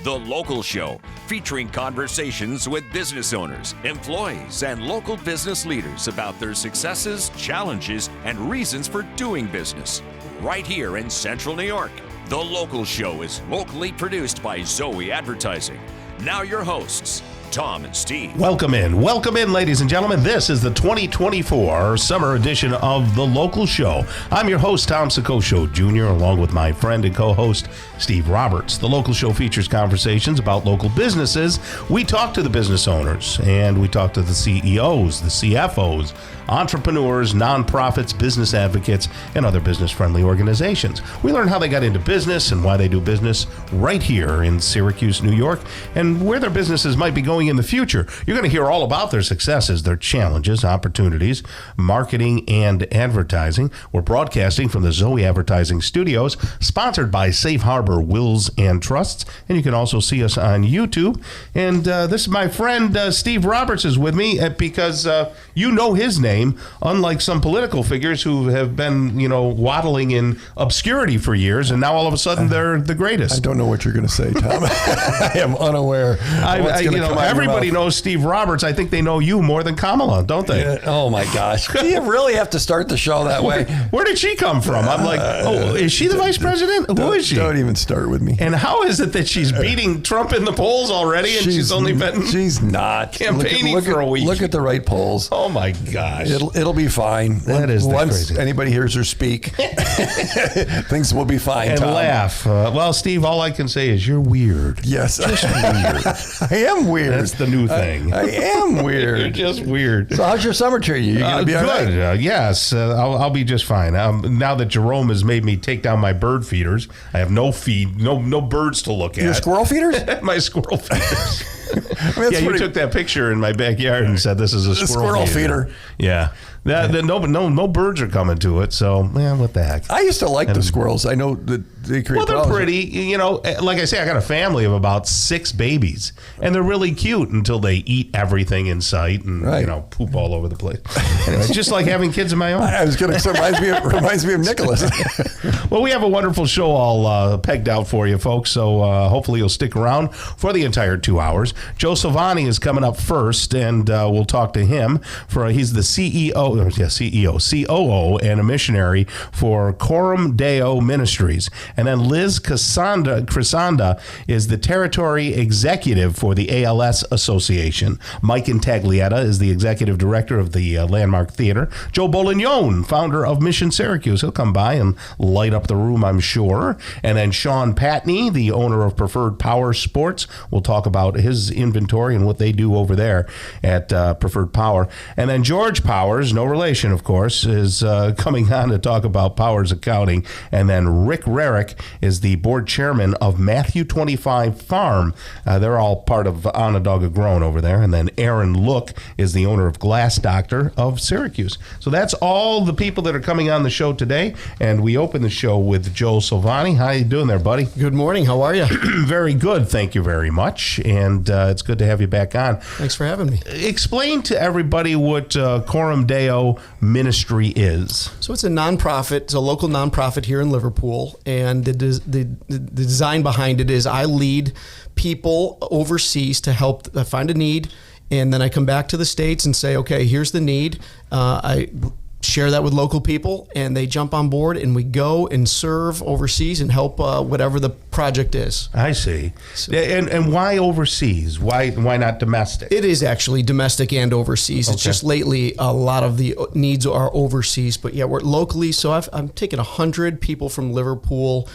The Local Show, featuring conversations with business owners, employees, and local business leaders about their successes, challenges, and reasons for doing business. Right here in Central New York. The Local Show is locally produced by Zoey Advertising. Now your hosts, Tom and Steve. Welcome in, ladies and gentlemen. This is the 2024 summer edition of The Local Show. I'm your host, Tom Soccocio Jr., along with my friend and co-host, Steve Roberts. The Local Show features conversations about local businesses. We talk to the business owners, and we talk to the CEOs, the CFOs, entrepreneurs, nonprofits, business advocates, and other business-friendly organizations. We learn how they got into business and why they do business right here in Syracuse, New York, and where their businesses might be going in the future. You're going to hear all about their successes, their challenges, opportunities, marketing, and advertising. We're broadcasting from the Zoey Advertising Studios, sponsored by Safe Harbor Wills and Trusts, and you can also see us on YouTube. And this is my friend Steve Roberts is with me because you know his name, unlike some political figures who have been, waddling in obscurity for years, and now all of a sudden they're the greatest. I don't know what you're going to say, Tom. I am unaware. Everybody knows Steve Roberts. I think they know you more than Kamala, don't they? Yeah. Oh my gosh! Do you really have to start the show that way? Where did she come from? I'm like, is she the vice president? Who is she? Don't even start with me. And how is it that she's beating Trump in the polls already, and she's only been campaigning for a week? Look at the right polls. Oh my gosh! It'll be fine. That is once crazy. Anybody hears her speak, things will be fine. And Tom. Laugh. Well, Steve, all I can say is you're weird. Yes, just weird. I am weird. That's the new thing. I am weird. You're just weird. So how's your summer treating you? You gonna be all good? right? Yes, I'll be just fine. Now that Jerome has made me take down my bird feeders, I have no birds to look at. Your squirrel feeders? My squirrel feeders. You took that picture in my backyard and said this is a squirrel feeder. Yeah. No birds are coming to it, so what the heck? I used to like the squirrels. I know that they create they're problems. pretty. Like I say, I got a family of about 6 babies, and they're really cute until they eat everything in sight and poop all over the place. Anyway, just like having kids of my own. I was going to say, reminds me of Nicholas. Well, we have a wonderful show all pegged out for you, folks. So hopefully you'll stick around for the entire 2 hours. Joe Salvagni is coming up first, and we'll talk to him. He's the COO, and a missionary for Coram Deo Ministries. And then Liz Crisanda is the territory executive for the ALS Association. Mike Intaglietta is the executive director of the Landmark Theater. Joe Bolignone, founder of Mission Syracuse. He'll come by and light up the room, I'm sure. And then Sean Patney, the owner of Preferred Power Sports. We'll talk about his inventory and what they do over there at Preferred Power. And then George Powers, no relation, of course, is coming on to talk about Powers Accounting. And then Rick Rarick is the board chairman of Matthew 25 Farm. They're all part of Onondaga Grown over there. And then Aaron Look is the owner of Glass Doctor of Syracuse. So that's all the people that are coming on the show today. And we open the show with Joe Salvagni. How you doing there, buddy? Good morning. How are you? Very good. Thank you very much. And it's good to have you back on. Thanks for having me. Explain to everybody what Coram Deo Ministry is. So it's a nonprofit. It's a local nonprofit here in Liverpool. And the design behind it is I lead people overseas to help find a need. And then I come back to the States and say, okay, here's the need. I share that with local people, and they jump on board, and we go and serve overseas and help whatever the project is. I see. So, and why overseas? Why not domestic? It is actually domestic and overseas. Okay. It's just lately a lot of the needs are overseas, but yeah, we're locally. So I'm taking 100 people from Liverpool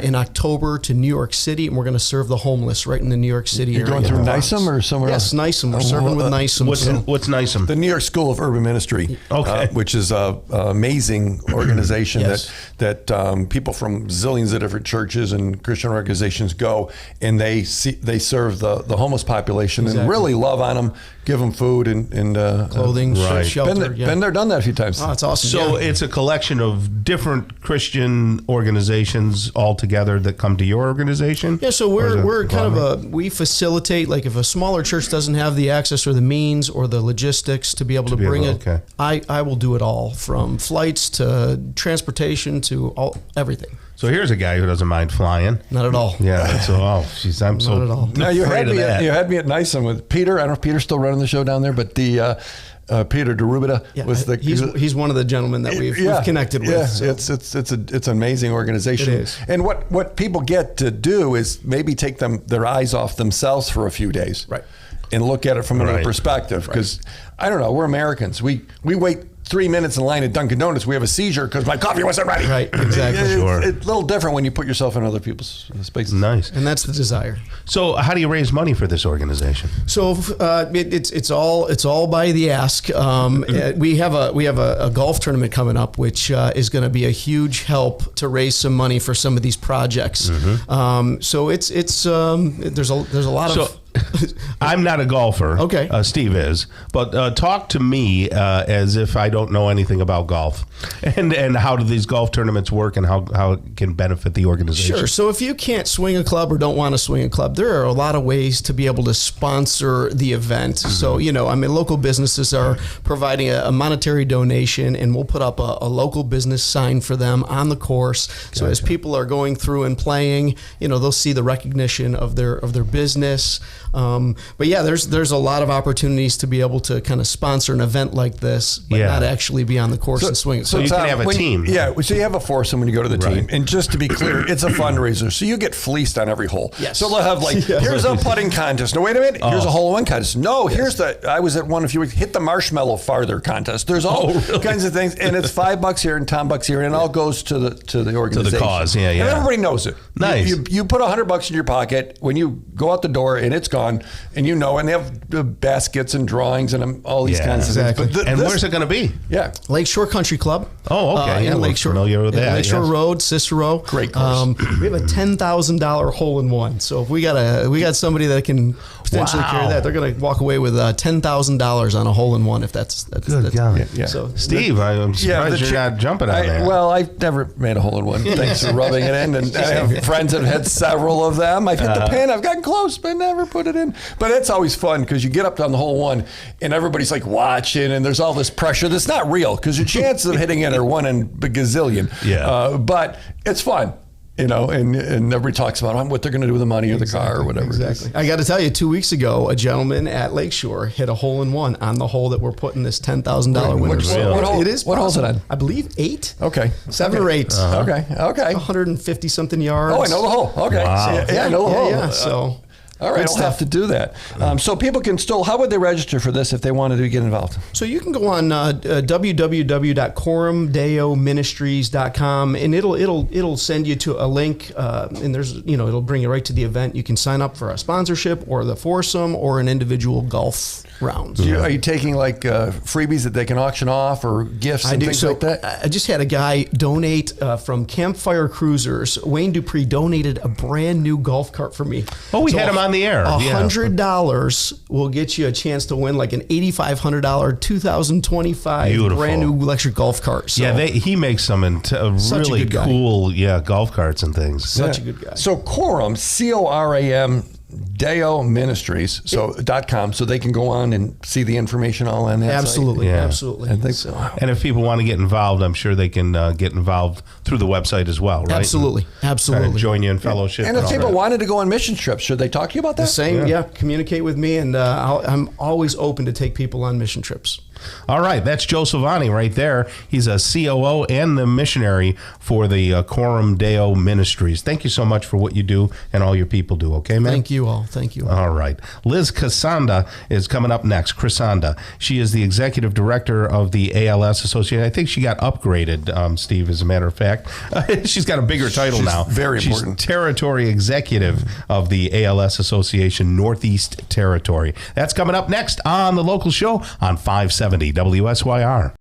in October to New York City, and we're going to serve the homeless right in the New York City area. You're going through NYSUM or somewhere else? Yes, NYSUM. We're serving with NYSUM. What's NYSUM? The New York School of Urban Ministry, which is an amazing organization yes. that people from zillions of different churches and Christian organizations go, and they serve the homeless population and really love on them, give them food and clothing, shelter. Been there, done that a few times. Oh, that's awesome. So it's a collection of different Christian organizations all together that come to your organization? Yeah, so we're kind of we facilitate, like if a smaller church doesn't have the access or the means or the logistics to be able to bring it, I will do it all, from flights to transportation to everything. So here's a guy who doesn't mind flying. Not at all. Yeah. So, I'm so Not at all. Now, you afraid of that. you had me at Nyson with Peter. I don't know if Peter's still running the show down there, but the Peter DeRubita was the. He's one of the gentlemen that we've connected with. Yeah, so. it's an amazing organization. It is. And what people get to do is maybe take their eyes off themselves for a few days, Right, and look at it from another Right. perspective. Because I don't know, we're Americans. We wait 3 minutes in line at Dunkin' Donuts. We have a seizure because my coffee wasn't ready. Right, exactly. Sure. It's a little different when you put yourself in other people's spaces. Nice. And that's the desire. So how do you raise money for this organization? So it's all by the ask. We have a golf tournament coming up, which is going to be a huge help to raise some money for some of these projects. So there's a lot of. I'm not a golfer. Okay. Steve is. But talk to me as if I don't know anything about golf. And how do these golf tournaments work and how it can benefit the organization? Sure. So if you can't swing a club or don't want to swing a club, there are a lot of ways to be able to sponsor the event. So, local businesses are providing a monetary donation, and we'll put up a local business sign for them on the course. So as people are going through and playing, they'll see the recognition of their business. But yeah, there's a lot of opportunities to be able to kind of sponsor an event like this, but not actually be on the course and swing. So you can have a team. So you have a foursome when you go to the team. And just to be clear, it's a fundraiser. So you get fleeced on every hole. Yes. So they'll have here's a putting contest. No, wait a minute. Here's a hole-in-one contest. No, here's I was at one a few weeks, hit the marshmallow farther contest. There's all kinds of things. And it's $5 here and $10 here. And it all goes to the organization. To the cause, yeah. And everybody knows it. Nice. You put $100 in your pocket when you go out the door and it's gone. And and they have baskets and drawings and all these kinds of things. But where's it going to be? Yeah. Lakeshore Country Club. Oh, okay. In Lakeshore. Familiar with that. Lakeshore Road, Cicero. Great course. We have a $10,000 hole-in-one. So if we got somebody that can potentially carry that, they're going to walk away with $10,000 on a hole-in-one if that's Good God. Yeah. So Steve, I'm surprised you're not jumping on that. Well, I've never made a hole-in-one. Thanks for rubbing it in. And I have friends that have had several of them. I've hit the pin. I've gotten close, but never put it in. But it's always fun because you get up on the hole one and everybody's like watching and there's all this pressure that's not real because your chances of hitting it are 1 in a gazillion. Yeah. But it's fun. And everybody talks about what they're going to do with the money or the car or whatever. Exactly. I got to tell you, 2 weeks ago, a gentleman at Lakeshore hit a hole-in-one on the hole that we're putting this $10,000 winners. What hole? It is. What hole is it on? I believe 8. Okay. 7 or 8. Okay. 150 something yards. Oh, I know the hole. Okay. Wow. So, I know the hole. Yeah. So. All right, I'll have to do that. So people can still, how would they register for this if they wanted to get involved? So you can go on www.coramdeoministries.com and it'll send you to a link and there's it'll bring you right to the event. You can sign up for a sponsorship or the foursome or an individual golf round. Are you taking like freebies that they can auction off or gifts and things like that? I just had a guy donate from Campfire Cruisers. Wayne Dupree donated a brand new golf cart for me. Oh, we had him on the air. $100 will get you a chance to win like an $8,500 2025 brand new electric golf cart. So, he makes some really cool golf carts and things. Such a good guy. So Coram, Coram Deo Ministries, .com, so they can go on and see the information all on that Absolutely, site. absolutely. And if people want to get involved, I'm sure they can get involved through the website as well, right? Absolutely. Kind of join you in fellowship. And if people wanted to go on mission trips, should they talk to you about that? The same, communicate with me, and I'm always open to take people on mission trips. All right, that's Joe Salvagni right there. He's a COO and the missionary for the Coram Deo Ministries. Thank you so much for what you do and all your people do, okay, man? Thank you all. Thank you all. All right. Liz Casanda is coming up next. Crisanda. She is the executive director of the ALS Association. I think she got upgraded, Steve, as a matter of fact. She's got a bigger title now. Very important. She's territory executive of the ALS Association Northeast Territory. That's coming up next on The Local Show on 570 WSYR.